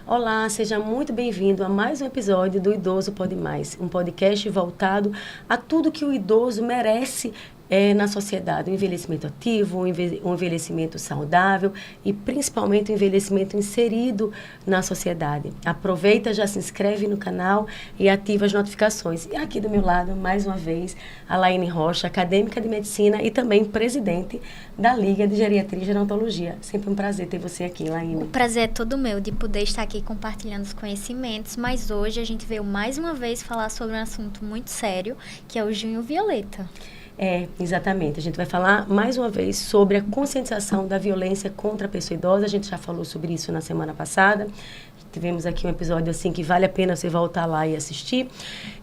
Olá, seja muito bem-vindo a mais um episódio do Idoso Pode Mais, um podcast voltado a tudo que o idoso merece na sociedade, um envelhecimento ativo, um envelhecimento saudável e principalmente um envelhecimento inserido na sociedade. Aproveita, já se inscreve no canal e ativa as notificações. E aqui do meu lado, mais uma vez, a Laine Rocha, acadêmica de medicina e também presidente da Liga de Geriatria e Gerontologia. Sempre um prazer ter você aqui, Laine. O prazer é todo meu de poder estar aqui compartilhando os conhecimentos, mas hoje a gente veio mais uma vez falar sobre um assunto muito sério, que é o Junho Violeta. Exatamente. A gente vai falar mais uma vez sobre a conscientização da violência contra a pessoa idosa. A gente já falou sobre isso na semana passada. Tivemos aqui um episódio assim que vale a pena você voltar lá e assistir.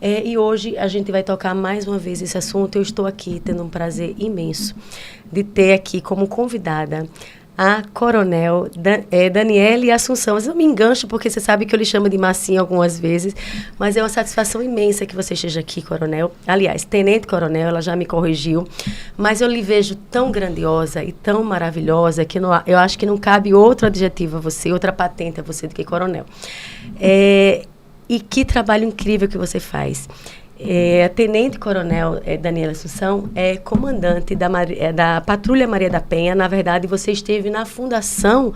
E hoje a gente vai tocar mais uma vez esse assunto. Eu estou aqui tendo um prazer imenso de ter aqui como convidada a Coronel Daniele Assunção. Eu me engancho porque você sabe que eu lhe chamo de Massinha algumas vezes, mas é uma satisfação imensa que você esteja aqui, Coronel. Aliás, Tenente Coronel, ela já me corrigiu, mas eu lhe vejo tão grandiosa e tão maravilhosa que eu acho que não cabe outro adjetivo a você, outra patente a você do que Coronel. E que trabalho incrível que você faz. A Tenente Coronel Daniela Assunção é comandante da Patrulha Maria da Penha. Na verdade, você esteve na fundação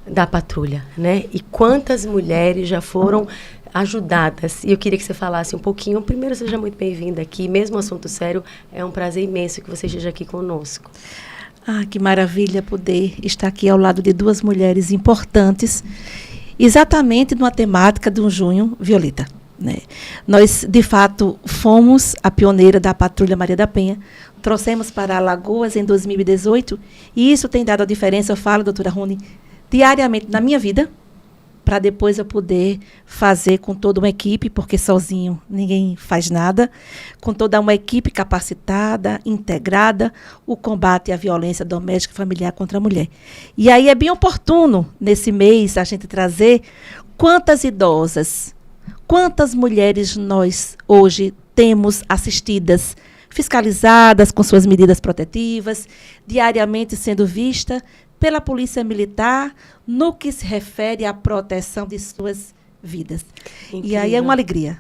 da patrulha, né? E quantas mulheres já foram ajudadas? E eu queria que você falasse um pouquinho. Primeiro, seja muito bem-vinda aqui. Mesmo assunto sério, é um prazer imenso que você esteja aqui conosco. Que maravilha poder estar aqui ao lado de duas mulheres importantes, exatamente numa temática de um Junho Violeta. Né? Nós, de fato, fomos a pioneira da Patrulha Maria da Penha, trouxemos para Alagoas em 2018, e isso tem dado a diferença, eu falo, doutora Rony, diariamente na minha vida, para depois eu poder fazer com toda uma equipe, porque sozinho ninguém faz nada, com toda uma equipe capacitada, integrada, o combate à violência doméstica e familiar contra a mulher. E aí é bem oportuno, nesse mês, a gente trazer quantas idosas, quantas mulheres nós hoje temos assistidas, fiscalizadas com suas medidas protetivas, diariamente sendo vista pela Polícia Militar no que se refere à proteção de suas vidas. Incrível. E aí é uma alegria.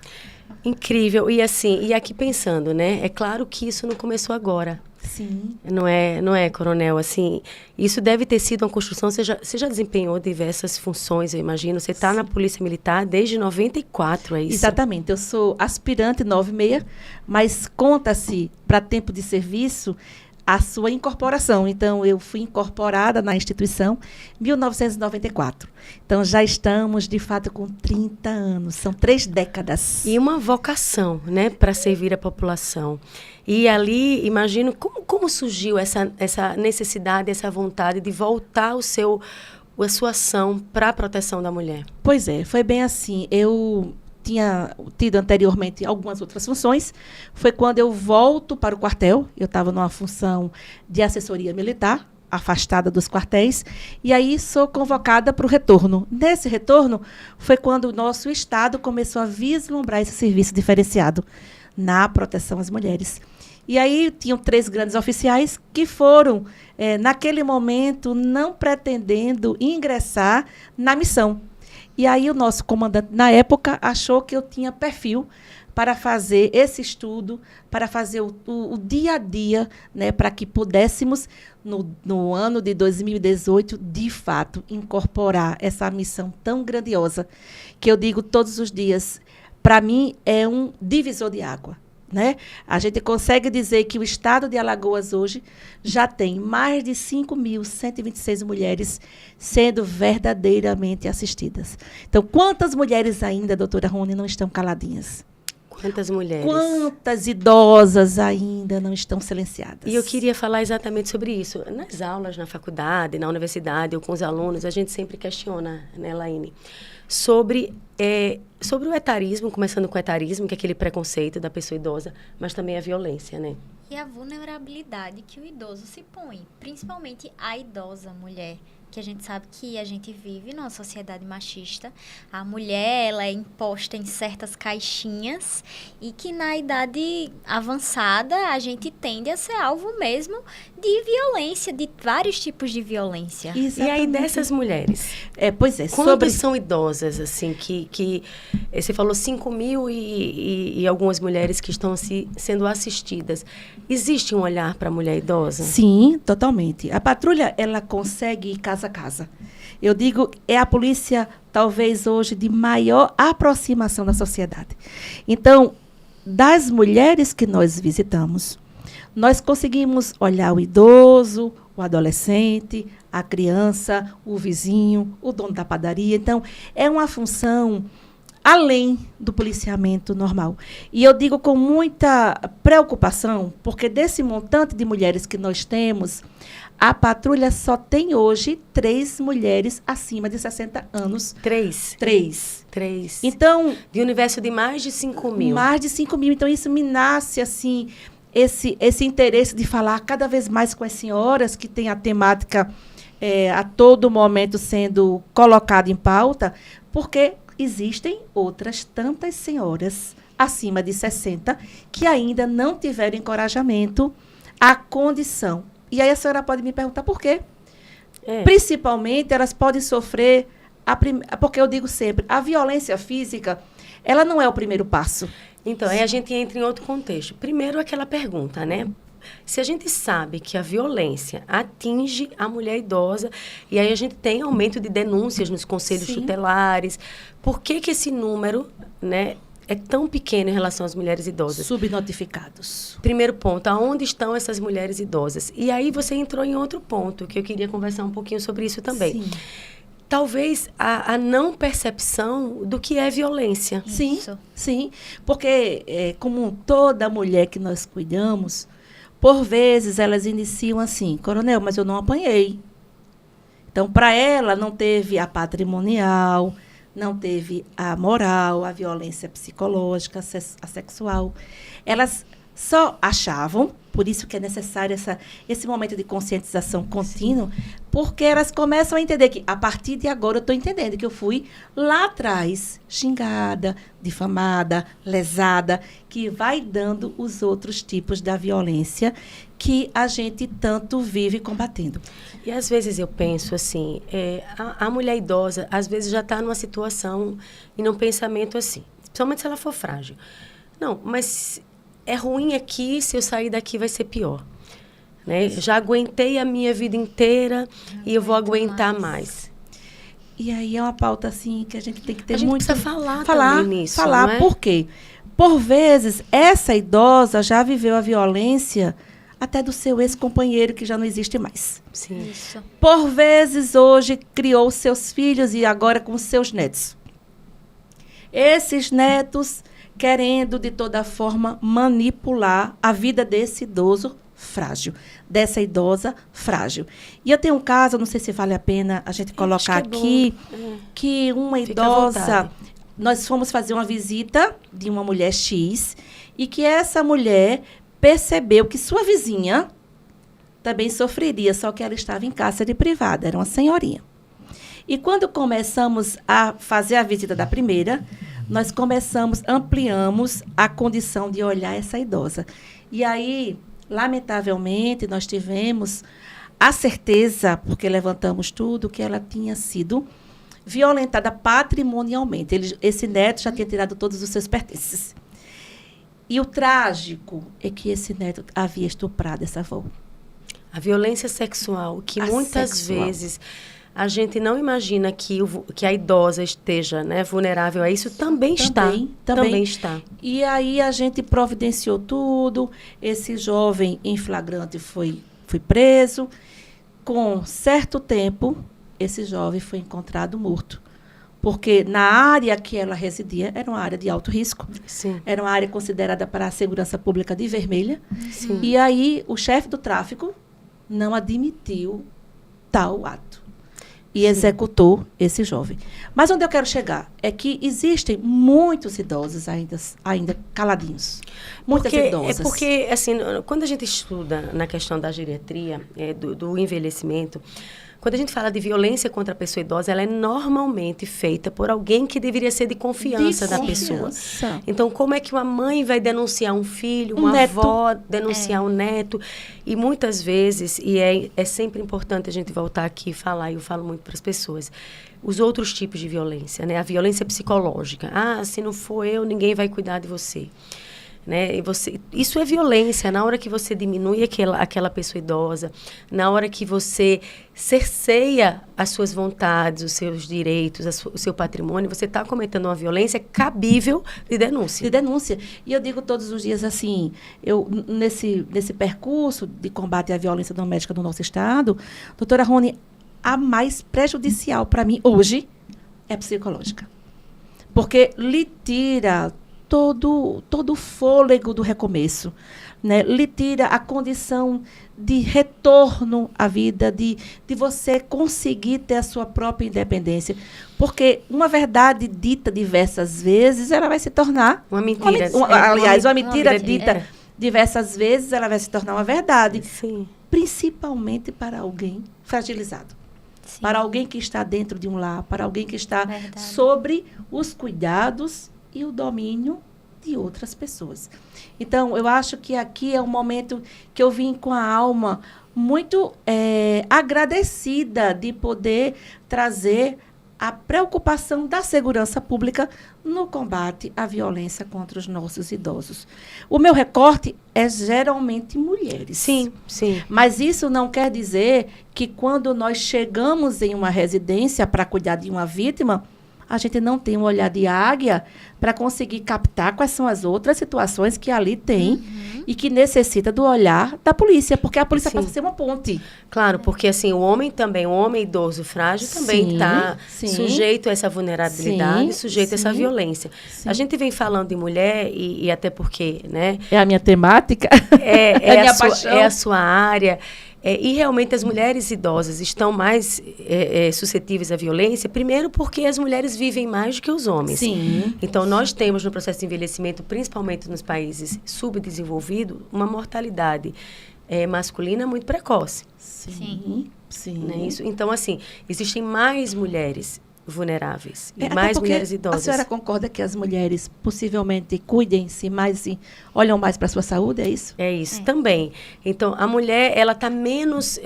Incrível. E assim, e aqui pensando, né? É claro que isso não começou agora. Sim. Não é, Coronel? Assim, isso deve ter sido uma construção. Você já desempenhou diversas funções, eu imagino. Você está na Polícia Militar desde 94, é isso? Exatamente. Eu sou aspirante 96, mas conta-se para tempo de serviço a sua incorporação. Então, eu fui incorporada na instituição em 1994. Então, já estamos, de fato, com 30 anos. São 3 décadas. E uma vocação, né, para servir a população. E ali, imagino, como surgiu essa necessidade, essa vontade de voltar a sua ação para a proteção da mulher? Pois é, foi bem assim. Eu tinha tido anteriormente algumas outras funções. Foi quando eu volto para o quartel. Eu estava numa função de assessoria militar, afastada dos quartéis, e aí sou convocada para o retorno. Nesse retorno, foi quando o nosso Estado começou a vislumbrar esse serviço diferenciado na proteção às mulheres. E aí tinham 3 grandes oficiais que foram, naquele momento, não pretendendo ingressar na missão. E aí o nosso comandante, na época, achou que eu tinha perfil para fazer esse estudo, para fazer o dia a dia, né, para que pudéssemos, no ano de 2018, de fato, incorporar essa missão tão grandiosa, que eu digo todos os dias, para mim é um divisor de água. Né? A gente consegue dizer que o estado de Alagoas hoje já tem mais de 5.126 mulheres sendo verdadeiramente assistidas. Então, quantas mulheres ainda, doutora Rony, não estão caladinhas? Quantas mulheres? Quantas idosas ainda não estão silenciadas? E eu queria falar exatamente sobre isso. Nas aulas, na faculdade, na universidade, ou com os alunos, a gente sempre questiona, né, Laine, sobre o etarismo, começando com o etarismo, que é aquele preconceito da pessoa idosa, mas também a violência, né? E a vulnerabilidade que o idoso se põe, principalmente a idosa mulher, que a gente sabe que a gente vive numa sociedade machista. A mulher, ela é imposta em certas caixinhas e que na idade avançada a gente tende a ser alvo mesmo de violência, de vários tipos de violência. Exatamente. E aí dessas mulheres? Pois é. Quantas são idosas, assim, que você falou 5 mil e algumas mulheres que estão sendo assistidas. Existe um olhar para a mulher idosa? Sim, totalmente. A patrulha, ela consegue ir casa a casa. Eu digo, é a polícia, talvez hoje, de maior aproximação da sociedade. Então, das mulheres que nós visitamos, nós conseguimos olhar o idoso, o adolescente, a criança, o vizinho, o dono da padaria. Então, é uma função além do policiamento normal. E eu digo com muita preocupação, porque desse montante de mulheres que nós temos, a patrulha só tem hoje 3 mulheres acima de 60 anos. 3? 3. Então, de um universo de mais de 5 mil. Mais de 5 mil. Então, isso me nasce, assim, esse interesse de falar cada vez mais com as senhoras, que tem a temática a todo momento sendo colocada em pauta, porque existem outras tantas senhoras acima de 60 que ainda não tiveram encorajamento, a condição. E aí a senhora pode me perguntar por quê? Principalmente, elas podem sofrer, porque eu digo sempre, a violência física, ela não é o primeiro passo. Então, aí a gente entra em outro contexto. Primeiro, aquela pergunta, né? Se a gente sabe que a violência atinge a mulher idosa, e aí a gente tem aumento de denúncias nos conselhos tutelares, por que esse número, né, é tão pequeno em relação às mulheres idosas? Subnotificados. Primeiro ponto, aonde estão essas mulheres idosas? E aí você entrou em outro ponto, que eu queria conversar um pouquinho sobre isso também. Sim. Talvez a não percepção do que é violência. Sim. Porque, como toda mulher que nós cuidamos, por vezes elas iniciam assim: coronel, mas eu não apanhei. Então, para ela, não teve a patrimonial, não teve a moral, a violência psicológica, a sexual. Elas só achavam, por isso que é necessário esse momento de conscientização contínua, porque elas começam a entender que, a partir de agora, eu estou entendendo que eu fui lá atrás xingada, difamada, lesada, que vai dando os outros tipos da violência que a gente tanto vive combatendo. E às vezes eu penso assim, a mulher idosa, às vezes já está numa situação e num pensamento assim, principalmente se ela for frágil. Não, mas é ruim aqui, se eu sair daqui vai ser pior. Né? Já aguentei a minha vida inteira e eu vou aguentar mais. E aí é uma pauta assim que a gente tem que ter muito... A gente precisa falar também nisso, falar, não é? Por quê? Por vezes, essa idosa já viveu a violência até do seu ex-companheiro, que já não existe mais. Sim. Isso. Por vezes, hoje, criou seus filhos e agora com seus netos. Esses netos querendo, de toda forma, manipular a vida desse idoso frágil, dessa idosa frágil. E eu tenho um caso, não sei se vale a pena a gente colocar aqui, que uma idosa, nós fomos fazer uma visita de uma mulher X, e que essa mulher percebeu que sua vizinha também sofreria, só que ela estava em cárcere privada, era uma senhorinha. E quando começamos a fazer a visita da primeira, nós ampliamos a condição de olhar essa idosa. E aí, lamentavelmente, nós tivemos a certeza, porque levantamos tudo, que ela tinha sido violentada patrimonialmente. Esse neto já tinha tirado todos os seus pertences. E o trágico é que esse neto havia estuprado essa avó. A violência sexual, que muitas vezes a gente não imagina que a idosa esteja, né, vulnerável a isso, também está. E aí a gente providenciou tudo. Esse jovem em flagrante foi preso. Com certo tempo, esse jovem foi encontrado morto. Porque na área que ela residia, era uma área de alto risco. Sim. Era uma área considerada para a segurança pública de vermelha. Sim. E aí o chefe do tráfico não admitiu tal ato. E executou esse jovem. Mas onde eu quero chegar é que existem muitos idosos ainda caladinhos. Muitas idosas. É porque, assim, quando a gente estuda na questão da geriatria, do envelhecimento, Quando a gente fala de violência contra a pessoa idosa, ela é normalmente feita por alguém que deveria ser de confiança da pessoa. Então, como é que uma mãe vai denunciar um filho, uma avó denunciar um neto? E muitas vezes, e é sempre importante a gente voltar aqui e falar, e eu falo muito para as pessoas, os outros tipos de violência, né? A violência psicológica. Ah, se não for eu, ninguém vai cuidar de você. Né? Isso é violência. Na hora que você diminui aquela pessoa idosa, na hora que você cerceia as suas vontades, os seus direitos, o seu patrimônio, você está cometendo uma violência cabível de denúncia. De denúncia. E eu digo todos os dias assim, nesse percurso de combate à violência doméstica no nosso estado, doutora Rony, a mais prejudicial para mim hoje é a psicológica. Porque lhe tira todo o fôlego do recomeço, né? Lhe tira a condição de retorno à vida, de você conseguir ter a sua própria independência. Porque uma verdade dita diversas vezes, ela vai se tornar... Uma mentira. Uma mentira dita diversas vezes, ela vai se tornar uma verdade. Sim. Principalmente para alguém fragilizado. Sim. Para alguém que está dentro de um lar, para alguém que está sobre os cuidados e o domínio de outras pessoas. Então, eu acho que aqui é um momento que eu vim com a alma muito agradecida de poder trazer a preocupação da segurança pública no combate à violência contra os nossos idosos. O meu recorte é geralmente mulheres. Sim, sim. Mas isso não quer dizer que quando nós chegamos em uma residência para cuidar de uma vítima, a gente não tem um olhar de águia para conseguir captar quais são as outras situações que ali tem e que necessita do olhar da polícia, porque a polícia passa a ser uma ponte. Claro, porque assim, o homem idoso frágil também está sujeito a essa vulnerabilidade, sujeito a essa violência. Sim. A gente vem falando de mulher e até porque, né? É a minha temática, é a minha paixão. É a sua área. E realmente as mulheres idosas estão mais suscetíveis à violência, primeiro porque as mulheres vivem mais do que os homens. Sim. Então, nós temos no processo de envelhecimento, principalmente nos países subdesenvolvidos, uma mortalidade masculina muito precoce. Sim. Não é isso? Então, assim, existem mais mulheres vulneráveis e mais mulheres idosas. A senhora concorda que as mulheres possivelmente cuidem-se mais, assim, olham mais para a sua saúde, é isso? É isso, também. Então, a mulher, ela tá menos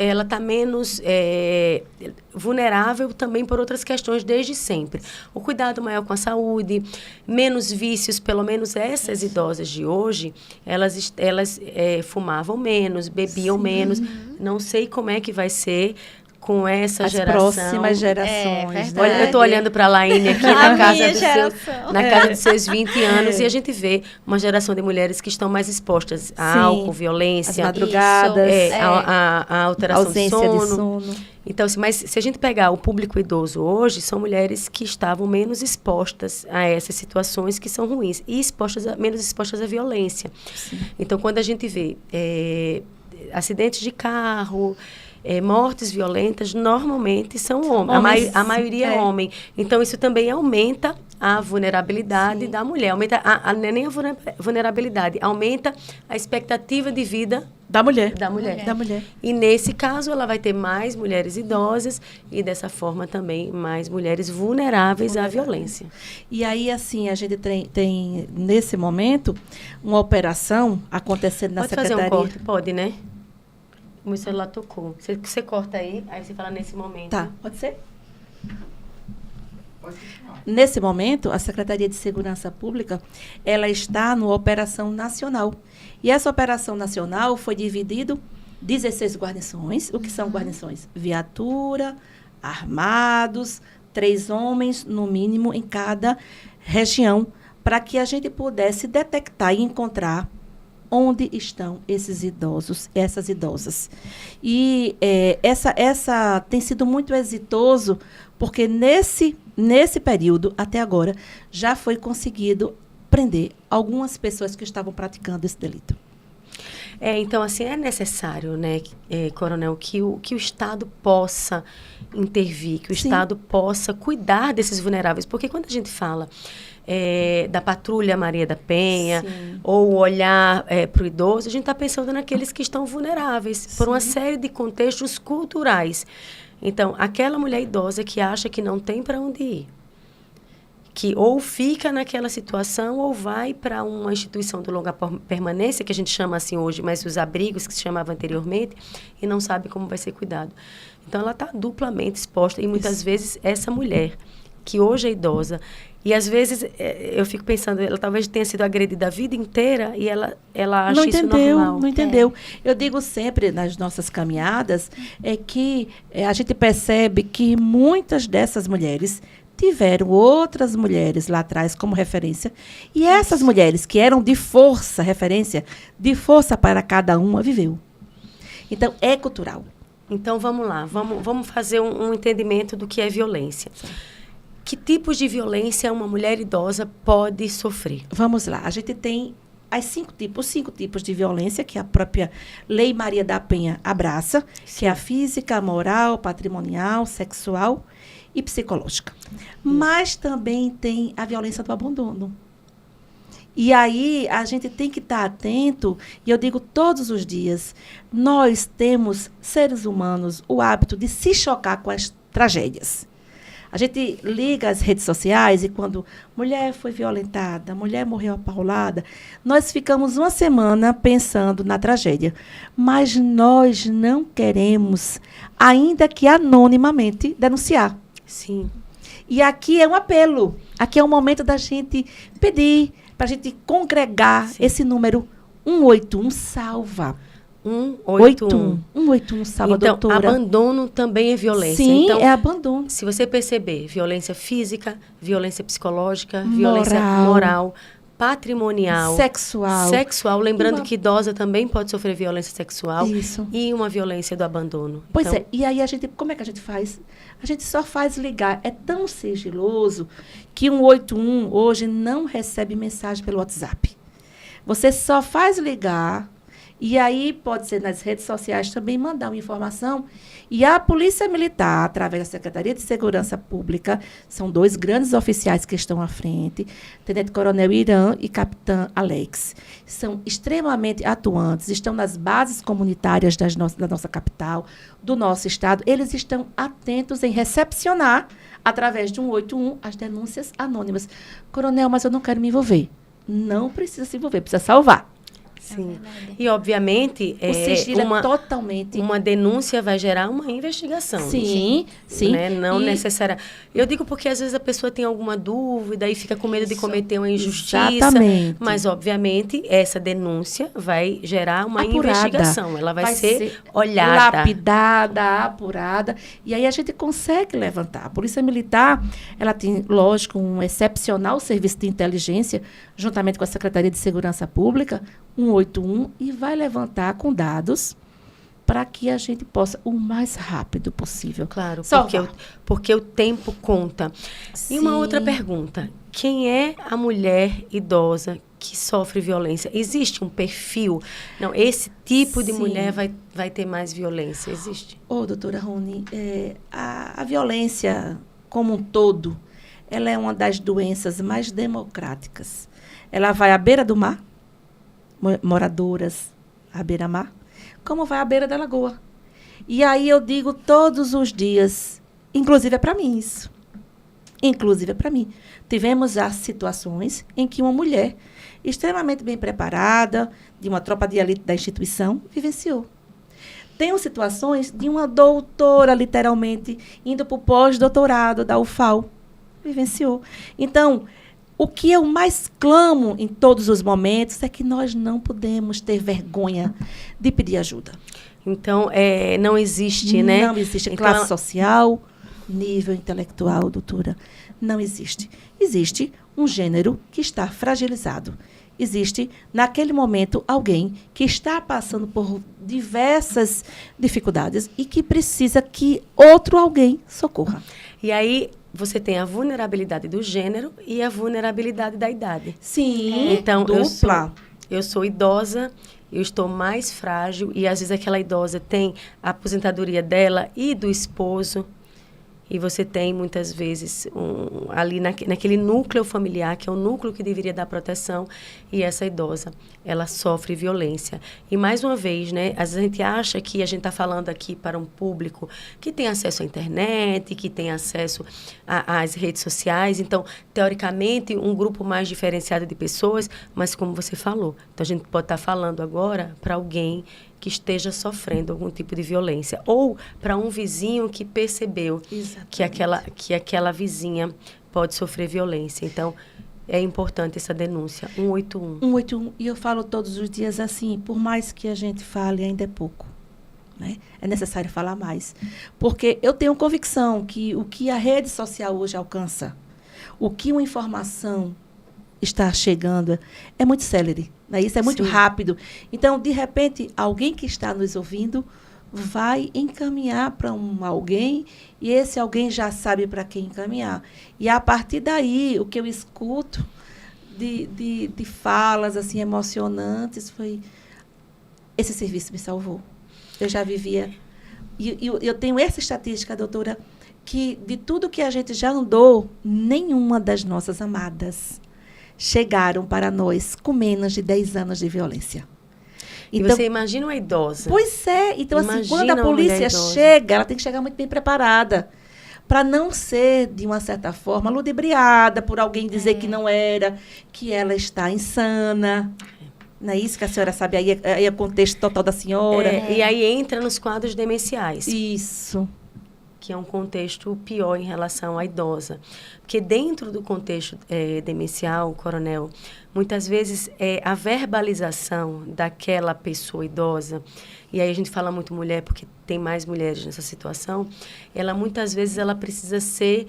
vulnerável também por outras questões desde sempre. O cuidado maior com a saúde, menos vícios, pelo menos essas idosas de hoje, elas fumavam menos, bebiam menos. Não sei como é que vai ser com essa geração. As próximas gerações. Olha, eu estou olhando para a Laine aqui na casa dos seus 20 anos e a gente vê uma geração de mulheres que estão mais expostas a álcool, violência, as madrugadas, a alteração ausência de sono. Então, mas se a gente pegar o público idoso hoje, são mulheres que estavam menos expostas a essas situações que são ruins e menos expostas à violência. Sim. Então, quando a gente vê acidentes de carro, mortes violentas, normalmente são homens. A maioria é homem. Então, isso também aumenta a vulnerabilidade da mulher. Aumenta não é nem a vulnerabilidade, aumenta a expectativa de vida da mulher. Da mulher. E, nesse caso, ela vai ter mais mulheres idosas e, dessa forma, também mais mulheres vulneráveis à violência. E aí, assim, a gente tem nesse momento, uma operação acontecendo na Secretaria. Pode fazer um corte? Pode, né? O meu celular tocou. Você corta aí você fala nesse momento. Tá, pode ser? Pode continuar. Nesse momento, a Secretaria de Segurança Pública, ela está numa operação nacional. E essa operação nacional foi dividido 16 guarnições. O que são guarnições? Viatura, armados, 3 homens, no mínimo, em cada região, para que a gente pudesse detectar e encontrar onde estão esses idosos, essas idosas. E essa tem sido muito exitoso, porque nesse período, até agora, já foi conseguido prender algumas pessoas que estavam praticando esse delito. Então, assim, é necessário, né, Coronel, que o Estado possa intervir, que o Sim. Estado possa cuidar desses vulneráveis. Porque quando a gente fala da Patrulha Maria da Penha, Sim. ou olhar para o idoso, a gente está pensando naqueles que estão vulneráveis por uma Sim. série de contextos culturais. Então, aquela mulher idosa que acha que não tem para onde ir, que ou fica naquela situação ou vai para uma instituição de longa permanência, que a gente chama assim hoje, mas os abrigos que se chamava anteriormente, e não sabe como vai ser cuidado. Então, ela está duplamente exposta. E muitas vezes, essa mulher, que hoje é idosa, e às vezes eu fico pensando, ela talvez tenha sido agredida a vida inteira e ela acha Não isso entendeu, normal. não entendeu. Eu digo sempre nas nossas caminhadas que a gente percebe que muitas dessas mulheres tiveram outras mulheres lá atrás como referência. E essas mulheres que eram de força, referência, de força para cada uma, viveu. Então, é cultural. Então, vamos lá. Vamos fazer um entendimento do que é violência. Que tipos de violência uma mulher idosa pode sofrer? Vamos lá. A gente tem os 5 tipos de violência que a própria Lei Maria da Penha abraça, que é a física, a moral, patrimonial, sexual e psicológica. Mas também tem a violência do abandono. E aí a gente tem que estar atento, e eu digo todos os dias, nós temos, seres humanos, o hábito de se chocar com as tragédias. A gente liga as redes sociais e quando mulher foi violentada, mulher morreu apaulada, nós ficamos uma semana pensando na tragédia. Mas nós não queremos, ainda que anonimamente, denunciar. Sim. E aqui é um apelo. Aqui é um momento da gente pedir, para a gente congregar esse número 181 salva. 181. 181 salva, então, doutora. Abandono também é violência. Sim, então, é abandono. Se você perceber violência física, violência psicológica, Moral. violência moral, patrimonial, sexual. Lembrando que idosa também pode sofrer violência sexual. Isso. E uma violência do abandono. Pois então, e aí como é que a gente faz? A gente só faz ligar. É tão sigiloso que 181 hoje não recebe mensagem pelo WhatsApp. Você só faz ligar. E aí, pode ser nas redes sociais também mandar uma informação. E a Polícia Militar, através da Secretaria de Segurança Pública, são 2 grandes oficiais que estão à frente, Tenente Coronel Irã e Capitã Alex. São extremamente atuantes, estão nas bases comunitárias da nossa capital, do nosso estado. Eles estão atentos em recepcionar, através de 181, as denúncias anônimas. Coronel, mas eu não quero me envolver. Não precisa se envolver, precisa salvar. Sim. E, obviamente, o sigilo é totalmente... Uma denúncia vai gerar uma investigação. Sim, sim. Né? Não necessária. Eu digo porque, às vezes, a pessoa tem alguma dúvida e fica com medo de cometer uma injustiça. Exatamente. Mas, obviamente, essa denúncia vai gerar uma investigação. Ela vai ser olhada. Lapidada, apurada. E aí a gente consegue levantar. A Polícia Militar, ela tem, lógico, um excepcional serviço de inteligência, juntamente com a Secretaria de Segurança Pública, 181, e vai levantar com dados para que a gente possa, o mais rápido possível. Claro, salvar. porque o tempo conta. Sim. E uma outra pergunta. Quem é a mulher idosa que sofre violência? Existe um perfil? Não, esse tipo de mulher vai ter mais violência. Existe? Doutora Rony, a violência como um todo, ela é uma das doenças mais democráticas. Ela vai à beira do mar, moradoras à beira-mar, como vai à beira da lagoa. E aí eu digo todos os dias, inclusive é para mim isso. Inclusive é para mim. Tivemos as situações em que uma mulher extremamente bem preparada, de uma tropa de elite da instituição, vivenciou. Tenho situações de uma doutora, literalmente, indo para o pós-doutorado da UFAL, vivenciou. Então, o que eu mais clamo em todos os momentos é que nós não podemos ter vergonha de pedir ajuda. Então, não existe, né? Não existe então, classe social, nível intelectual, doutora. Não existe. Existe um gênero que está fragilizado. Existe, naquele momento, alguém que está passando por diversas dificuldades e que precisa que outro alguém socorra. E aí, você tem a vulnerabilidade do gênero e a vulnerabilidade da idade. Sim, então, dupla. Eu sou idosa eu estou mais frágil e às vezes aquela idosa tem a aposentadoria dela e do esposo. E você tem, muitas vezes, ali naquele núcleo familiar, que é o núcleo que deveria dar proteção, e essa idosa, ela sofre violência. E, mais uma vez, né, às vezes a gente acha que a gente está falando aqui para um público que tem acesso à internet, que tem acesso às redes sociais. Então, teoricamente, um grupo mais diferenciado de pessoas, mas como você falou, então a gente pode estar falando agora para alguém que esteja sofrendo algum tipo de violência. Ou para um vizinho que percebeu que aquela vizinha pode sofrer violência. Então, é importante essa denúncia. 181. 181. E eu falo todos os dias assim, por mais que a gente fale, ainda é pouco. Né? É necessário falar mais. Porque eu tenho convicção que o que a rede social hoje alcança, o que uma informação está chegando, é muito célere. Né? Isso é muito rápido. Então, de repente, alguém que está nos ouvindo vai encaminhar para alguém e esse alguém já sabe para quem encaminhar. E, a partir daí, o que eu escuto de falas assim, emocionantes foi: esse serviço me salvou. Eu já vivia. E eu tenho essa estatística, doutora, que de tudo que a gente já andou, nenhuma das nossas amadas chegaram para nós com menos de 10 anos de violência. Então, e você imagina uma idosa. Pois é. Então, assim, quando a polícia chega, ela tem que chegar muito bem preparada, para não ser, de uma certa forma, ludibriada por alguém dizer que não era, que ela está insana. Não é isso que a senhora sabe? Aí é o contexto total da senhora. E aí entra nos quadros demenciais. Isso. Que é um contexto pior em relação à idosa. Porque dentro do contexto demencial, coronel, muitas vezes a verbalização daquela pessoa idosa, e aí a gente fala muito mulher porque tem mais mulheres nessa situação, ela muitas vezes ela precisa ser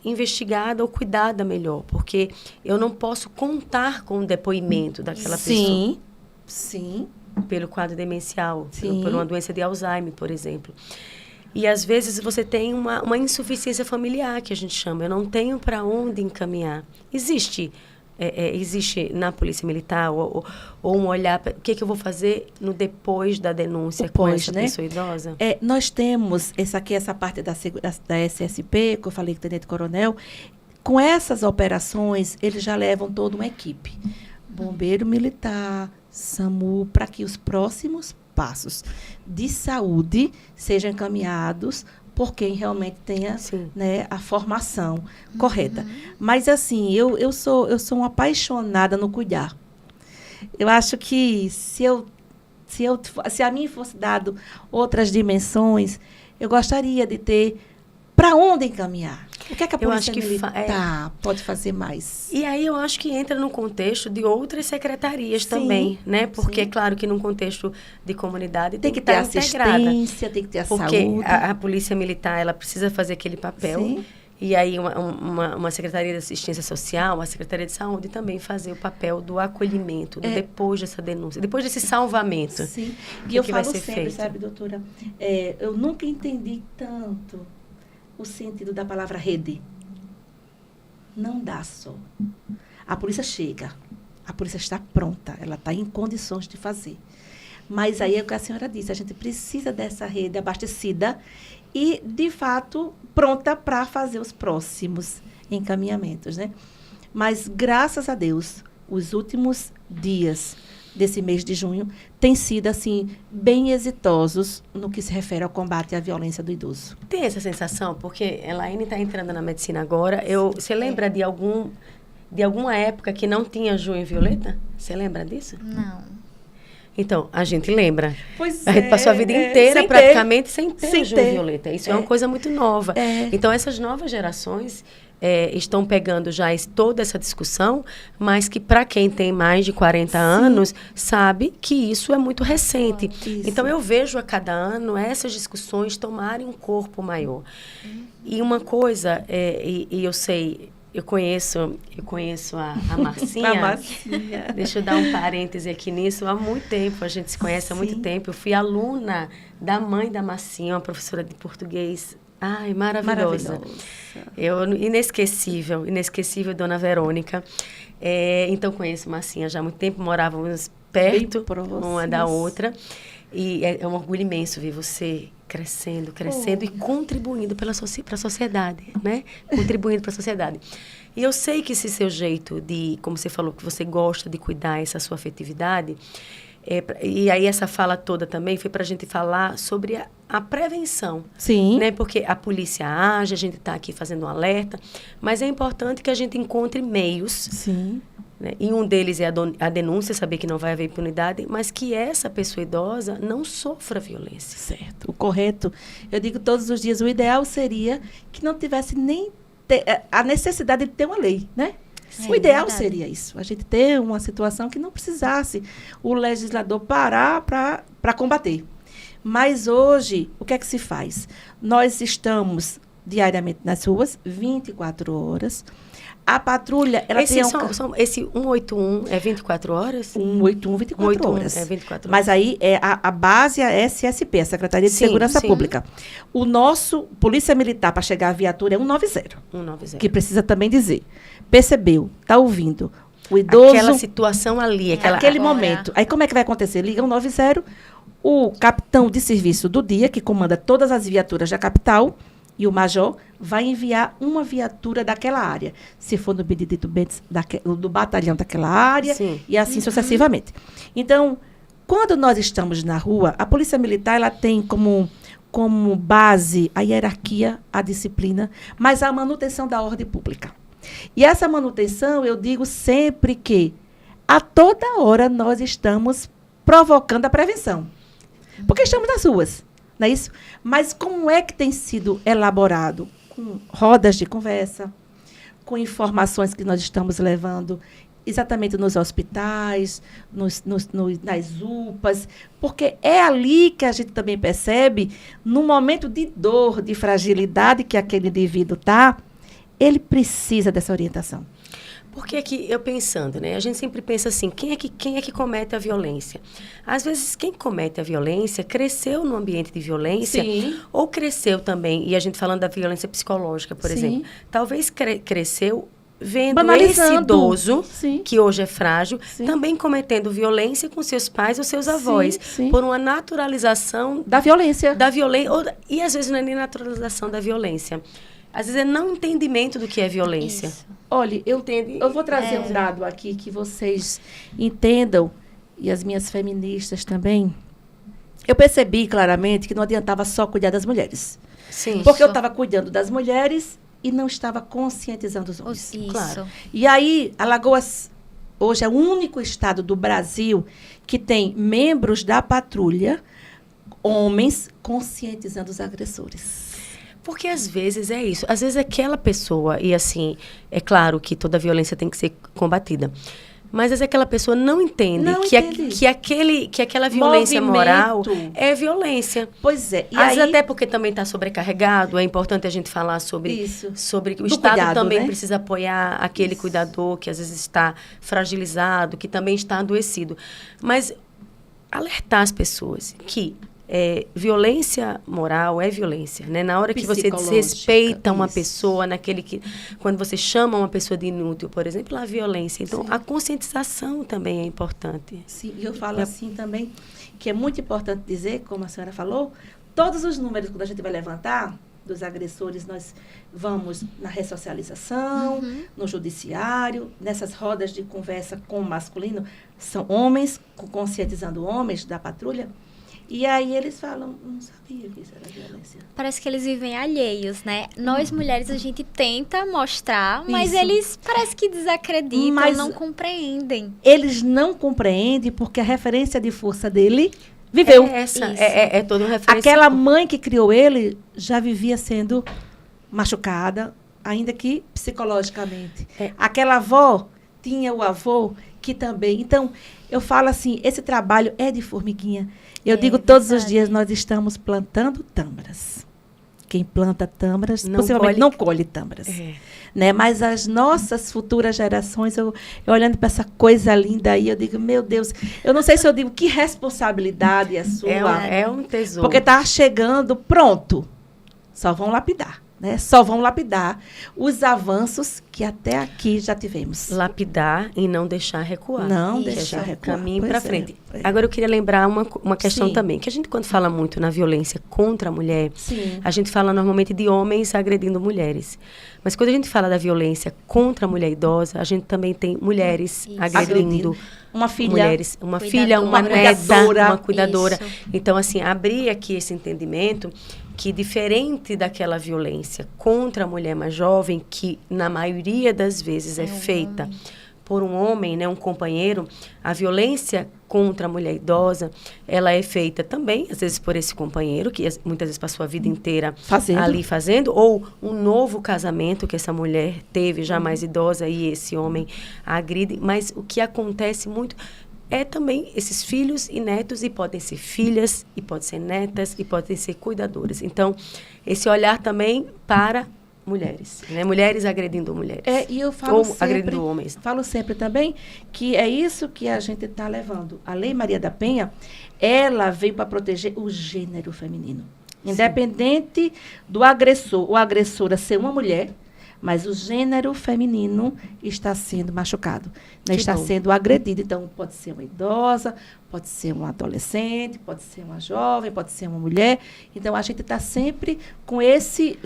investigada ou cuidada melhor, porque eu não posso contar com o depoimento daquela pessoa. Sim. Pelo quadro demencial, por uma doença de Alzheimer, por exemplo. E, às vezes, você tem uma insuficiência familiar, que a gente chama. Eu não tenho para onde encaminhar. Existe na Polícia Militar ou um olhar... O que eu vou fazer no depois da denúncia com essa pessoa idosa? Nós temos essa parte da SSP, que eu falei com o Tenente Coronel. Com essas operações, eles já levam toda uma equipe. Bombeiro Militar, SAMU, para que os próximos passos de saúde sejam encaminhados por quem realmente tenha, né, a formação correta. Mas, assim, eu sou uma apaixonada no cuidar. Eu acho que se a mim fosse dado outras dimensões, eu gostaria de ter para onde encaminhar. O que é que a Polícia Militar pode fazer mais? E aí eu acho que entra no contexto de outras secretarias também, né? Porque é claro que num contexto de comunidade tem que ter assistência, tem que ter a saúde. Porque a Polícia Militar, ela precisa fazer aquele papel. E aí uma Secretaria de Assistência Social, uma Secretaria de Saúde também fazer o papel do acolhimento, depois dessa denúncia, depois desse salvamento. Sim. E eu falo sempre, sabe, doutora, eu nunca entendi tanto o sentido da palavra rede. Não dá só. A polícia chega, a polícia está pronta, ela está em condições de fazer. Mas aí é o que a senhora disse, a gente precisa dessa rede abastecida e, de fato, pronta para fazer os próximos encaminhamentos, né? Mas, graças a Deus, os últimos dias desse mês de junho têm sido, assim, bem exitosos no que se refere ao combate à violência do idoso. Tem essa sensação? Porque a Elaine está entrando na medicina agora. Você lembra de alguma época que não tinha junho violeta? Você lembra disso? Não. Então, a gente lembra. Pois a gente passou a vida inteira praticamente sem ter junho violeta. Isso é uma coisa muito nova. Então, essas novas gerações estão pegando já toda essa discussão, mas que para quem tem mais de 40 anos, sabe que isso é muito recente. Então, eu vejo a cada ano essas discussões tomarem um corpo maior. E uma coisa, eu sei... Eu conheço a Marcinha. A Marcinha. Deixa eu dar um parêntese aqui nisso. Há muito tempo, a gente se conhece há muito tempo. Eu fui aluna da mãe da Marcinha, uma professora de português. Ai, maravilhosa. Inesquecível, Dona Verônica. Então, conheço Marcinha já há muito tempo. Morávamos perto próximas. uma da outra. E é um orgulho imenso ver você crescendo e contribuindo para a sociedade, né? Contribuindo para a sociedade. E eu sei que esse seu jeito de, como você falou, que você gosta de cuidar, essa sua afetividade, e aí essa fala toda também foi para a gente falar sobre a prevenção. Sim. Né? Porque a polícia age, a gente está aqui fazendo um alerta, mas é importante que a gente encontre meios. Sim. Né? E um deles é a denúncia, saber que não vai haver impunidade, mas que essa pessoa idosa não sofra violência. Certo. O correto, eu digo todos os dias, o ideal seria que não tivesse nem a necessidade de ter uma lei, né? O ideal seria isso, a gente ter uma situação que não precisasse o legislador parar para combater. Mas hoje, o que é que se faz? Nós estamos diariamente nas ruas, 24 horas. A patrulha, ela tem esse 181 é 24 horas? 181, 24 horas. É 24 horas. Mas aí a base é a SSP, a Secretaria de Segurança Pública. O nosso Polícia Militar, para chegar à viatura, é 190. 190. Que precisa também dizer. Percebeu, está ouvindo. O idoso... Aquela situação ali. Aquele momento. Aí como é que vai acontecer? Liga 190, o capitão de serviço do dia, que comanda todas as viaturas da capital, e o major vai enviar uma viatura daquela área. Se for no Benedito Bentes, do batalhão daquela área, e assim sucessivamente. Então, quando nós estamos na rua, a Polícia Militar ela tem como base a hierarquia, a disciplina, mas a manutenção da ordem pública. E essa manutenção, eu digo sempre que, a toda hora, nós estamos provocando a prevenção. Porque estamos nas ruas. Não é isso? Mas como é que tem sido elaborado? Com rodas de conversa, com informações que nós estamos levando exatamente nos hospitais, nas UPAs, porque é ali que a gente também percebe, no momento de dor, de fragilidade que aquele indivíduo está, ele precisa dessa orientação. Porque aqui, eu pensando, né? A gente sempre pensa assim, quem é que comete a violência? Às vezes, quem comete a violência cresceu no ambiente de violência, ou cresceu também, e a gente falando da violência psicológica, por exemplo, talvez cresceu vendo esse idoso, que hoje é frágil, também cometendo violência com seus pais ou seus avós, por uma naturalização da violência. E às vezes não é nem naturalização da violência. Às vezes é não entendimento do que é violência. Isso. Olha, eu vou trazer um dado aqui que vocês entendam, e as minhas feministas também. Eu percebi claramente que não adiantava só cuidar das mulheres. Porque eu estava cuidando das mulheres e não estava conscientizando os homens. Isso. Claro. E aí, Alagoas hoje é o único estado do Brasil que tem membros da patrulha, homens, conscientizando os agressores. Porque às vezes é isso. Às vezes aquela pessoa, e assim, é claro que toda violência tem que ser combatida, mas às vezes aquela pessoa não entende que aquela violência moral é violência. Pois é. E às vezes até porque também está sobrecarregado, é importante a gente falar sobre o Estado também precisa apoiar aquele cuidador que às vezes está fragilizado, que também está adoecido. Mas alertar as pessoas que violência moral é violência, né? Na hora que você desrespeita uma pessoa, quando você chama uma pessoa de inútil, por exemplo, a violência. Então, a conscientização também é importante. Sim, e eu falo assim também, que é muito importante dizer, como a senhora falou, todos os números que a gente vai levantar dos agressores, nós vamos na ressocialização, no judiciário, nessas rodas de conversa com o masculino, são homens, conscientizando homens da patrulha. E aí eles falam, não sabia que isso era violência. Parece que eles vivem alheios, né? Nós, mulheres, a gente tenta mostrar, mas eles parece que desacreditam, não compreendem. Eles não compreendem porque a referência de força dele viveu. É todo um referência. Aquela mãe que criou ele já vivia sendo machucada, ainda que psicologicamente. Aquela avó tinha o avô que também. Então, eu falo assim, esse trabalho é de formiguinha. Eu digo todos os dias, nós estamos plantando tâmaras. Quem planta tâmaras, possivelmente não colhe tâmaras. Né? Mas as nossas futuras gerações, eu olhando para essa coisa linda aí, eu digo, meu Deus, eu não sei se eu digo que responsabilidade é sua. É um tesouro. Porque está chegando pronto. Só vão lapidar. né? Só vão lapidar os avanços que até aqui já tivemos. Lapidar e não deixar recuar. Não Isso. deixar recuar. Caminho para frente. É. Agora eu queria lembrar uma questão Sim. também, que a gente quando fala muito na violência contra a mulher, Sim. a gente fala normalmente de homens agredindo mulheres. Mas quando a gente fala da violência contra a mulher idosa, a gente também tem mulheres Isso. agredindo Uma filha. mulheres, uma Cuidadora. filha, uma Uma neta, cuidadora. uma cuidadora. Isso. Então, assim, abrir aqui esse entendimento que diferente daquela violência contra a mulher mais jovem, que na maioria das vezes é um feita homem. por um homem, né, um companheiro, a violência contra a mulher idosa, ela é feita também, às vezes, por esse companheiro, que muitas vezes passou a vida inteira ali fazendo, ou um novo casamento que essa mulher teve, já mais idosa, e esse homem a agride. Mas o que acontece muito é também esses filhos e netos, e podem ser filhas, e podem ser netas, e podem ser cuidadoras. Então, esse olhar também para mulheres, né? Mulheres agredindo mulheres. E eu falo ou sempre, agredindo homens. Falo sempre também que é isso que a gente está levando. A Lei Maria da Penha, ela veio para proteger o gênero feminino. Independente do agressor ou agressora ser uma mulher, mas o gênero feminino está sendo machucado, né? Está sendo agredido. Então, pode ser uma idosa, pode ser um adolescente, pode ser uma jovem, pode ser uma mulher. Então, a gente está sempre com esse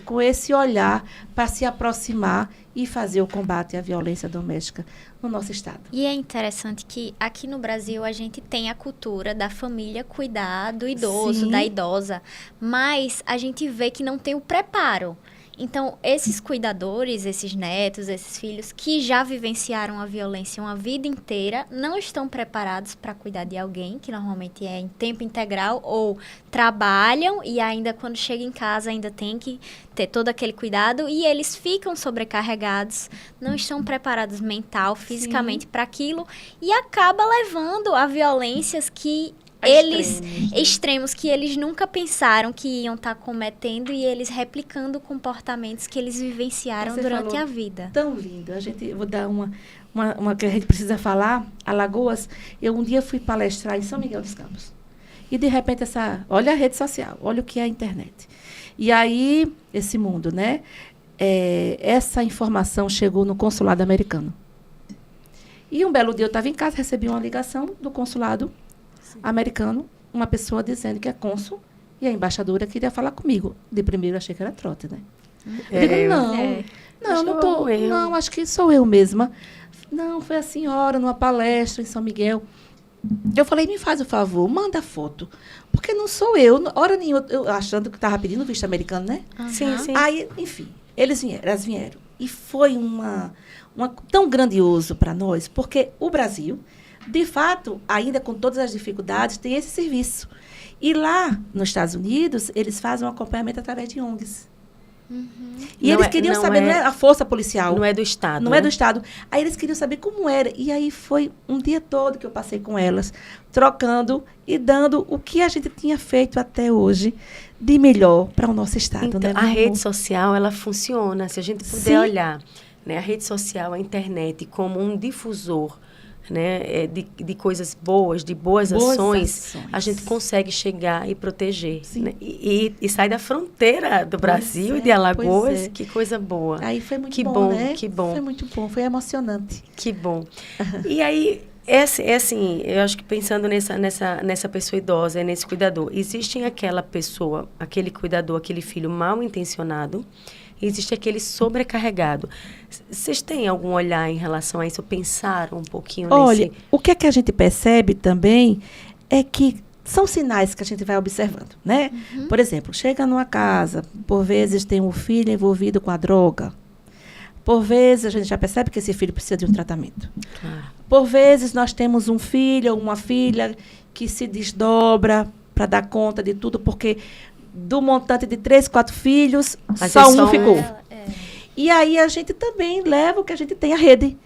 olhar para se aproximar e fazer o combate à violência doméstica no nosso estado. E é interessante que aqui no Brasil a gente tem a cultura da família cuidar do idoso, Sim. da idosa, mas a gente vê que não tem o preparo. Então, esses cuidadores, esses netos, esses filhos que já vivenciaram a violência uma vida inteira, não estão preparados para cuidar de alguém, que normalmente é em tempo integral, ou trabalham e ainda quando chega em casa ainda tem que ter todo aquele cuidado, e eles ficam sobrecarregados, não estão preparados mental, fisicamente para aquilo, e acaba levando a violências que extremos que eles nunca pensaram que iam estar cometendo, e eles replicando comportamentos que eles vivenciaram Você durante falou a vida. Tão lindo. Eu vou dar uma que a gente precisa falar. Alagoas, eu um dia fui palestrar em São Miguel dos Campos. E, de repente, olha a rede social, olha o que é a internet. E aí, esse mundo, né? Essa informação chegou no consulado americano. E um belo dia eu estava em casa, recebi uma ligação do consulado americano, uma pessoa dizendo que é cônsul e a embaixadora queria falar comigo. De primeiro eu achei que era trote, né? Eu digo, não, acho que sou eu mesma. Não, foi a senhora numa palestra em São Miguel. Eu falei, me faz o favor, manda foto. Porque não sou eu, hora nenhuma, eu achando que estava pedindo visto americano, né? Sim, sim. Aí, enfim, elas vieram. E foi tão grandioso para nós, porque o Brasil, de fato, ainda com todas as dificuldades, tem esse serviço. E lá, nos Estados Unidos, eles fazem um acompanhamento através de ONGs. E eles queriam saber, não é a força policial. Não é do Estado. Não é do Estado. Aí eles queriam saber como era. E aí foi um dia todo que eu passei com elas, trocando e dando o que a gente tinha feito até hoje de melhor para o nosso Estado. Então, né, a rede social, ela funciona. Se a gente puder olhar, né, a rede social, a internet, como um difusor, né, de coisas boas, de boas ações, a gente consegue chegar e proteger. Né? E sai da fronteira do Brasil e de Alagoas. Que coisa boa. Aí foi muito bom, né? Que bom. Foi muito bom, foi emocionante. Que bom. E aí, assim, eu acho que pensando nessa pessoa idosa, nesse cuidador, existe aquela pessoa, aquele cuidador, aquele filho mal intencionado, existe aquele sobrecarregado. Vocês têm algum olhar em relação a isso? Pensaram um pouquinho nesse... Olha, o que é que a gente percebe também é que são sinais que a gente vai observando, né? Por exemplo, chega numa casa, por vezes tem um filho envolvido com a droga. Por vezes a gente já percebe que esse filho precisa de um tratamento. Por vezes nós temos um filho ou uma filha que se desdobra para dar conta de tudo, porque do montante de 3, 4 filhos, só um ficou. E aí a gente também leva o que a gente tem, a rede.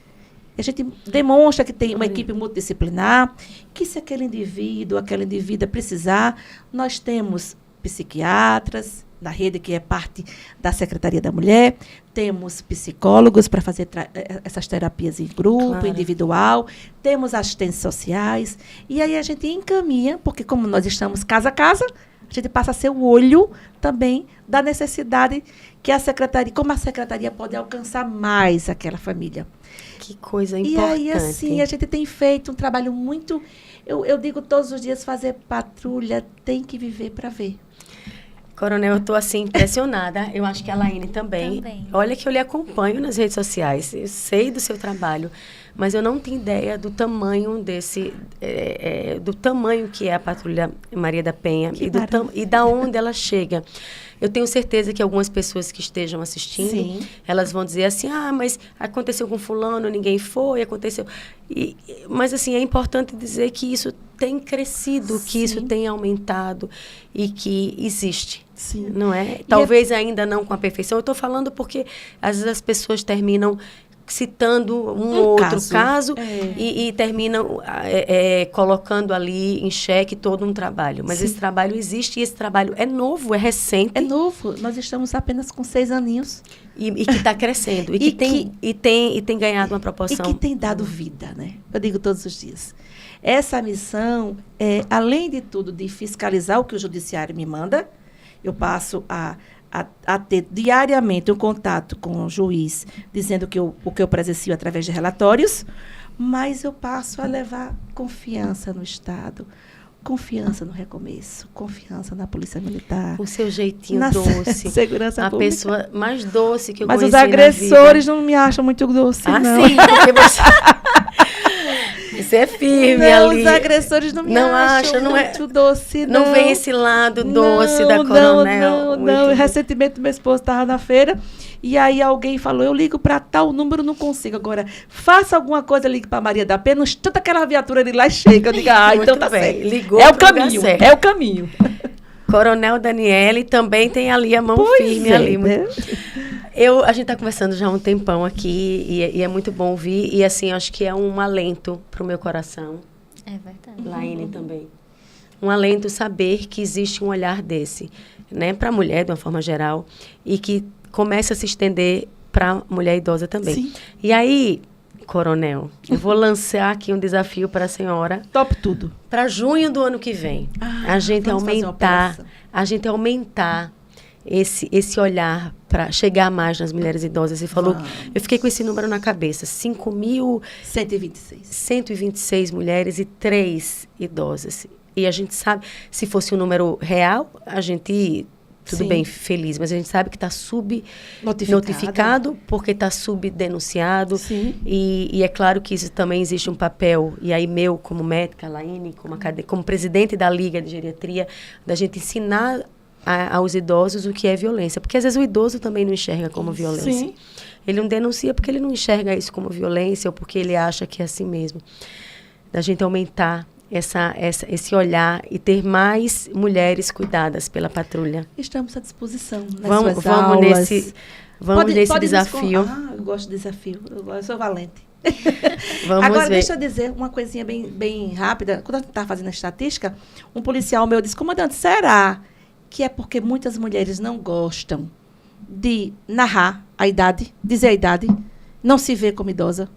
A gente demonstra que tem uma equipe multidisciplinar, que se aquele indivíduo, aquela indivídua precisar, nós temos psiquiatras da rede, que é parte da Secretaria da Mulher, temos psicólogos para fazer essas terapias em grupo, individual, temos assistentes sociais, e aí a gente encaminha, porque como nós estamos casa a casa, A gente passa a ser o olho também da necessidade que a secretaria, como a secretaria pode alcançar mais aquela família. Que coisa importante. E aí, assim, a gente tem feito um trabalho muito... Eu digo todos os dias, fazer patrulha tem que viver para ver. Coronel, eu estou assim, impressionada. Eu acho que a Laine também. Olha que eu lhe acompanho nas redes sociais. Eu sei do seu trabalho, mas eu não tenho ideia do tamanho do tamanho que é a Patrulha Maria da Penha e da onde ela chega. Eu tenho certeza que algumas pessoas que estejam assistindo, Sim. elas vão dizer assim, mas aconteceu com fulano, ninguém foi, aconteceu... Mas, assim, é importante dizer que isso tem crescido, Sim. que isso tem aumentado e que existe. Sim. Não é? Talvez ainda não com a perfeição. Eu estou falando porque, às vezes, as pessoas terminam citando um outro caso e terminam colocando ali em xeque todo um trabalho. Mas esse trabalho existe e esse trabalho é novo, é recente. É novo. Nós estamos apenas com 6 aninhos. E que está crescendo. E tem ganhado uma proporção. E que tem dado vida, né? Eu digo todos os dias. Essa missão, além de tudo, de fiscalizar o que o judiciário me manda, eu passo a ter diariamente um contato com o juiz, dizendo o que eu presencio através de relatórios, mas eu passo a levar confiança no Estado, confiança no recomeço, confiança na Polícia Militar. O seu jeitinho doce. Segurança a pública. Pessoa mais doce que eu conheci. Mas os agressores não me acham muito doce, não. Sim, porque você... Você é firme ali. Os agressores não me acham muito doce, não. Não vem esse lado doce da Coronel. Não. Recentemente, meu esposo estava na feira e aí alguém falou, eu ligo para tal número, não consigo. Agora, faça alguma coisa, ligue para Maria da Penha, não estuda aquela viatura de lá e chega. Eu digo, então tá bem. Ligou é o caminho, é o caminho. Coronel Daniele também tem ali a mão firme ali. Né? A gente está conversando já há um tempão aqui e é muito bom ouvir. E, assim, acho que é um alento para o meu coração. É verdade. Laine também. Um alento saber que existe um olhar desse, né, para a mulher, de uma forma geral, e que começa a se estender para a mulher idosa também. Sim. E aí, Coronel, eu vou lançar aqui um desafio para a senhora. Top tudo. Para junho do ano que vem, a gente aumentar esse olhar para chegar mais nas mulheres idosas. Você falou, eu fiquei com esse número na cabeça, 5.126 mulheres e 3 idosas. E a gente sabe, se fosse um número real, a gente, tudo bem, feliz, mas a gente sabe que está subnotificado porque está subdenunciado. E é claro que isso também existe um papel, e aí meu, como médica, Laine, como presidente da Liga de Geriatria, da gente ensinar aos idosos o que é violência. Porque às vezes o idoso também não enxerga como violência. Sim. Ele não denuncia porque ele não enxerga isso como violência ou porque ele acha que é assim mesmo. Da gente aumentar esse olhar e ter mais mulheres cuidadas pela patrulha. Estamos à disposição nas suas aulas. Vamos nesse desafio. Eu gosto de desafio. Eu sou valente. Agora, deixa eu dizer uma coisinha bem rápida. Quando eu estava fazendo a estatística, um policial meu disse, comandante, será que é porque muitas mulheres não gostam de narrar a idade, dizer a idade, não se vê como idosa?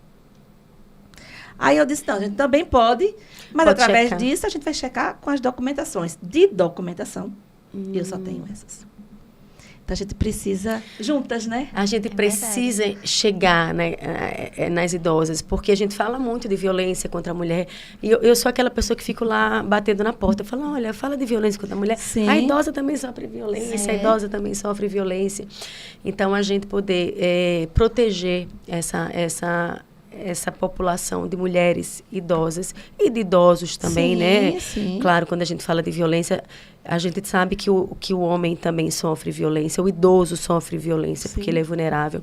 Aí eu disse, não, a gente também pode, mas através disso a gente vai checar com as documentações. De documentação, eu só tenho essas. Então, a gente precisa, juntas, né? A gente precisa chegar, né, nas idosas, porque a gente fala muito de violência contra a mulher. E eu sou aquela pessoa que fico lá batendo na porta. Eu falo, olha, fala de violência contra a mulher. Sim. A idosa também sofre violência, a idosa também sofre violência. Então, a gente poder proteger essa população de mulheres idosas e de idosos também, né? Sim. Claro, quando a gente fala de violência, a gente sabe que o homem também sofre violência, o idoso sofre violência, porque ele é vulnerável,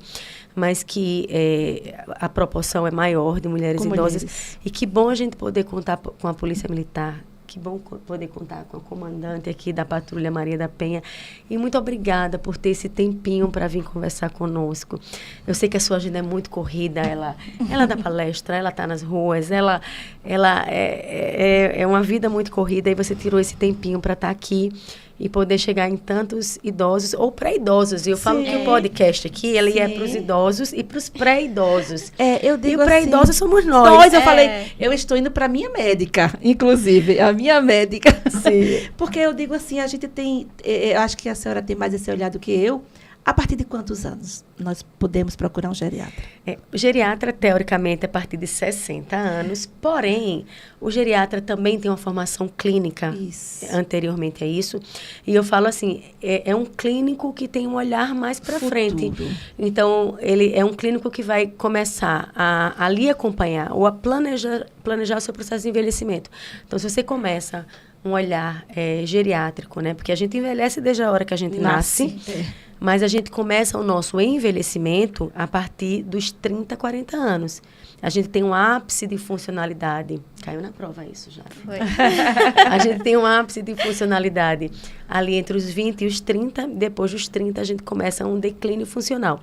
mas que a proporção é maior de mulheres idosas. E que bom a gente poder contar com a Polícia Militar, que bom poder contar com a comandante aqui da Patrulha Maria da Penha. E muito obrigada por ter esse tempinho para vir conversar conosco. Eu sei que a sua agenda é muito corrida, ela dá palestra, ela está nas ruas, ela é uma vida muito corrida, e você tirou esse tempinho para estar aqui e poder chegar em tantos idosos ou pré-idosos. E eu falo que o podcast aqui, ele é para os idosos e para os pré-idosos. Eu digo e o pré-idosos somos nós. Nós, eu falei, eu estou indo para a minha médica, inclusive, a minha médica. Sim. Porque eu digo assim, a gente tem, eu acho que a senhora tem mais esse olhar do que eu. A partir de quantos anos nós podemos procurar um geriatra? O geriatra, teoricamente, a partir de 60 anos. Porém, o geriatra também tem uma formação clínica anteriormente a isso. E eu falo assim, é um clínico que tem um olhar mais para frente. Então, ele é um clínico que vai começar a lhe acompanhar ou a planejar o seu processo de envelhecimento. Então, se você começa um olhar geriátrico, né? Porque a gente envelhece desde a hora que a gente nasce. Mas a gente começa o nosso envelhecimento a partir dos 30, 40 anos. A gente tem um ápice de funcionalidade. Caiu na prova isso já. Foi. A gente tem um ápice de funcionalidade ali entre os 20 e os 30. Depois dos 30, a gente começa um declínio funcional.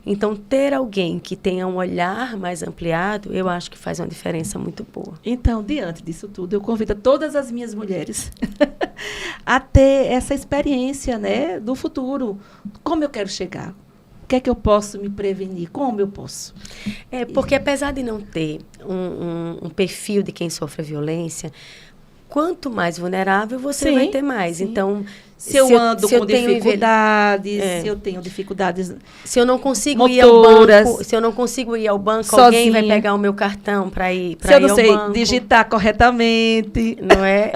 Então, ter alguém que tenha um olhar mais ampliado, eu acho que faz uma diferença muito boa. Então, diante disso tudo, eu convido todas as minhas mulheres a ter essa experiência, né, do futuro. Como eu quero chegar? O que é que eu posso me prevenir? Como eu posso? Porque apesar de não ter um perfil de quem sofre violência, quanto mais vulnerável você vai ter mais. Sim. Então, se eu ando com dificuldades, se eu tenho dificuldades, se eu não consigo motoras, ir ao banco, se eu não consigo ir ao banco, sozinha, alguém vai pegar o meu cartão para ir para ir ao banco. Se eu não sei digitar corretamente, não é?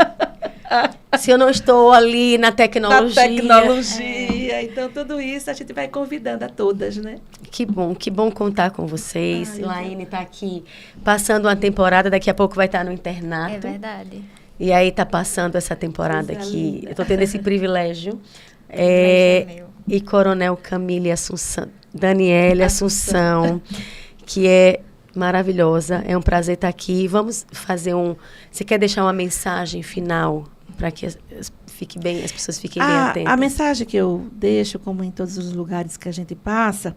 Se eu não estou ali na tecnologia. Então, tudo isso a gente vai convidando a todas, né? Que bom contar com vocês. Laine está aqui passando uma temporada, daqui a pouco vai estar no internato. É verdade. E aí está passando essa temporada aqui. Eu estou tendo esse privilégio. E Coronel Camille Assunção, Daniele Assunção, que é maravilhosa. É um prazer estar aqui. Vamos fazer Você quer deixar uma mensagem final para que as pessoas fiquem bem atentas? A mensagem que eu deixo, como em todos os lugares que a gente passa,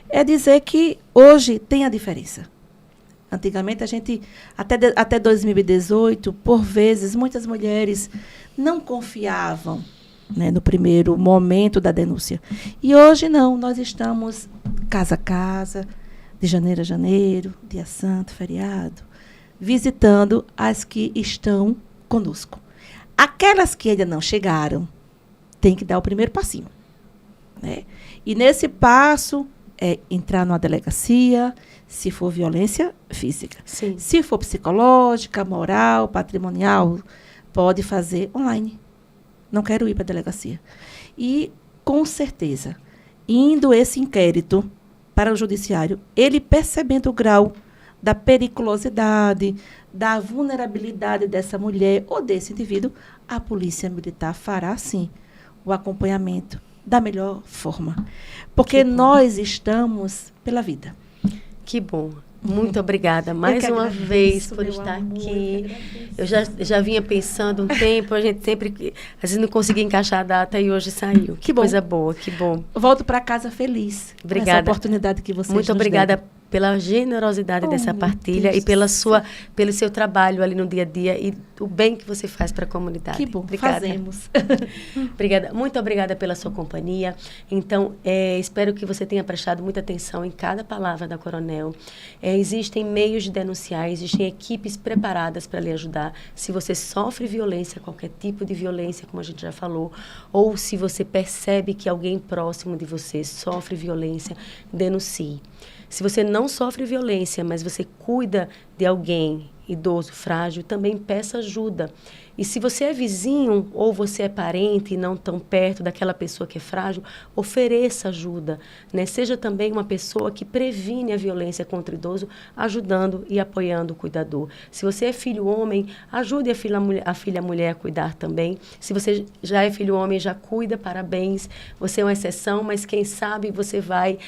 é dizer que hoje tem a diferença. Antigamente, a gente, até 2018, por vezes, muitas mulheres não confiavam, né, no primeiro momento da denúncia. E hoje não, nós estamos casa a casa, de janeiro a janeiro, dia santo, feriado, visitando as que estão conosco. Aquelas que ainda não chegaram, tem que dar o primeiro passinho, né? E nesse passo é entrar numa delegacia, se for violência física. Sim. Se for psicológica, moral, patrimonial, pode fazer online. Não quero ir para a delegacia. E, com certeza, indo esse inquérito para o judiciário, ele percebendo o grau da periculosidade, da vulnerabilidade dessa mulher ou desse indivíduo, a Polícia Militar fará, sim, o acompanhamento da melhor forma. Porque nós estamos pela vida. Que bom. Muito obrigada mais uma vez por estar aqui. Eu já vinha pensando um tempo, a gente sempre, às vezes não conseguia encaixar a data e hoje saiu. Que coisa boa, que bom. Volto para casa feliz. Obrigada. Essa oportunidade que vocês Muito obrigada deram. Pela generosidade dessa partilha e pelo seu trabalho ali no dia a dia e o bem que você faz para a comunidade. Que bom, obrigada. Fazemos. Obrigada. Muito obrigada pela sua companhia. Então, espero que você tenha prestado muita atenção em cada palavra da Coronel. Existem meios de denunciar, existem equipes preparadas para lhe ajudar. Se você sofre violência, qualquer tipo de violência, como a gente já falou, ou se você percebe que alguém próximo de você sofre violência, denuncie. Se você não sofre violência, mas você cuida de alguém idoso, frágil, também peça ajuda. E se você é vizinho ou você é parente e não tão perto daquela pessoa que é frágil, ofereça ajuda, né? Seja também uma pessoa que previne a violência contra o idoso, ajudando e apoiando o cuidador. Se você é filho homem, ajude a filha mulher a cuidar também. Se você já é filho homem, já cuida, parabéns. Você é uma exceção, mas quem sabe você vai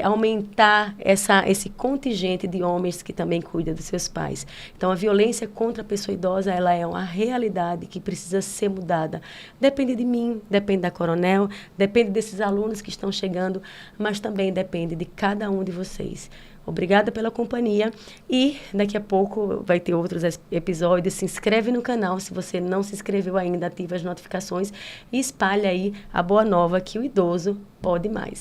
aumentar esse contingente de homens que também cuidam dos seus pais. Então, a violência contra a pessoa idosa, ela é uma realidade que precisa ser mudada. Depende de mim, depende da Coronel, depende desses alunos que estão chegando, mas também depende de cada um de vocês. Obrigada pela companhia e daqui a pouco vai ter outros episódios. Se inscreve no canal se você não se inscreveu ainda, ativa as notificações e espalha aí a boa nova que o idoso pode mais.